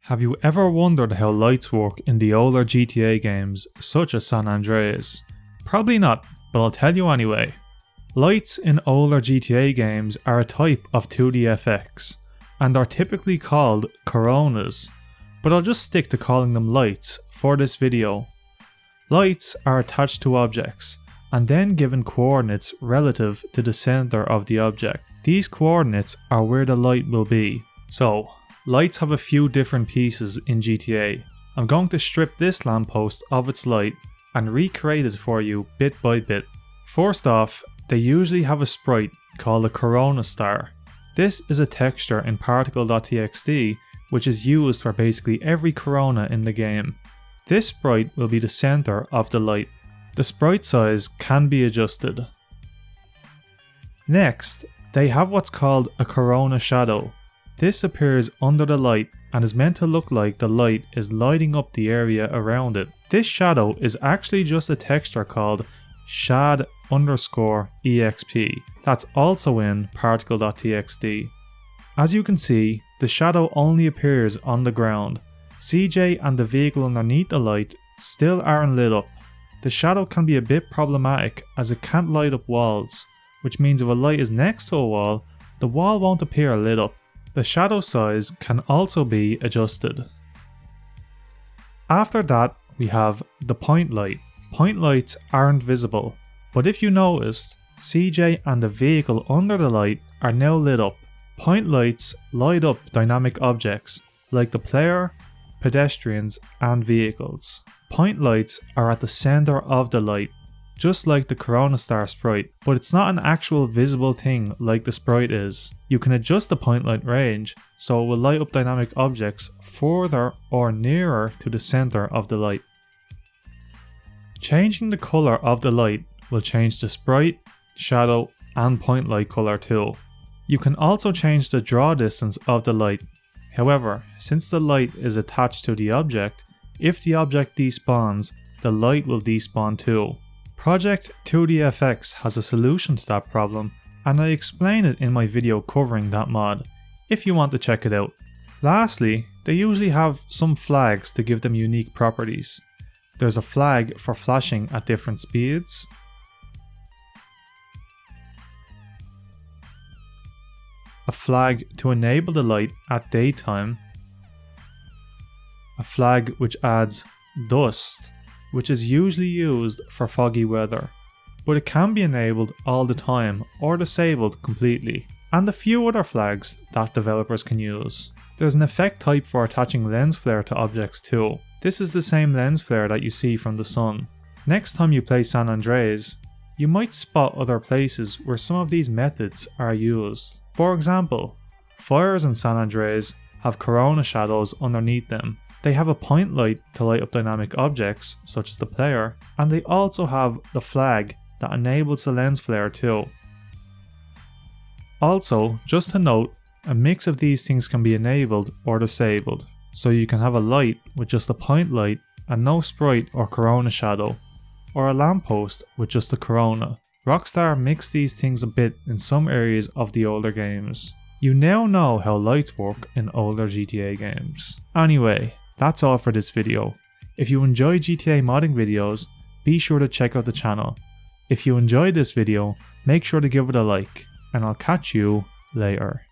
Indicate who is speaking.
Speaker 1: Have you ever wondered how lights work in the older GTA games such as San Andreas? Probably not, but I'll tell you anyway. Lights in older GTA games are a type of 2D FX, and are typically called coronas, but I'll just stick to calling them lights for this video. Lights are attached to objects, and then given coordinates relative to the center of the object. These coordinates are where the light will be. So, lights have a few different pieces in GTA. I'm going to strip this lamppost of its light and recreate it for you bit by bit. First off, they usually have a sprite called a corona star. This is a texture in particle.txt which is used for basically every corona in the game. This sprite will be the center of the light. The sprite size can be adjusted. Next, they have what's called a corona shadow. This appears under the light and is meant to look like the light is lighting up the area around it. This shadow is actually just a texture called shad_exp that's also in particle.txt. As you can see, the shadow only appears on the ground. CJ and the vehicle underneath the light still aren't lit up. The shadow can be a bit problematic as it can't light up walls, which means if a light is next to a wall, the wall won't appear lit up. The shadow size can also be adjusted. After that, we have the point light. Point lights aren't visible, but if you noticed, CJ and the vehicle under the light are now lit up. Point lights light up dynamic objects like the player, pedestrians, and vehicles. Point lights are at the center of the light, just like the Corona Star sprite, but it's not an actual visible thing like the sprite is. You can adjust the point light range so it will light up dynamic objects further or nearer to the center of the light. Changing the color of the light will change the sprite, shadow, and point light color too. You can also change the draw distance of the light. However, since the light is attached to the object, if the object despawns, the light will despawn too. Project 2DFX has a solution to that problem, and I explain it in my video covering that mod, if you want to check it out. Lastly, they usually have some flags to give them unique properties. There's a flag for flashing at different speeds, a flag to enable the light at daytime, a flag which adds dust, which is usually used for foggy weather, but it can be enabled all the time or disabled completely, and a few other flags that developers can use. There's an effect type for attaching lens flare to objects too. This is the same lens flare that you see from the sun. Next time you play San Andreas, you might spot other places where some of these methods are used. For example, fires in San Andreas have corona shadows underneath them. They have a point light to light up dynamic objects, such as the player, and they also have the flag that enables the lens flare too. Also, just to note, a mix of these things can be enabled or disabled, so you can have a light with just a point light and no sprite or corona shadow, or a lamppost with just a corona. Rockstar mixed these things a bit in some areas of the older games. You now know how lights work in older GTA games. Anyway, that's all for this video. If you enjoy GTA modding videos, be sure to check out the channel. If you enjoyed this video, make sure to give it a like, and I'll catch you later.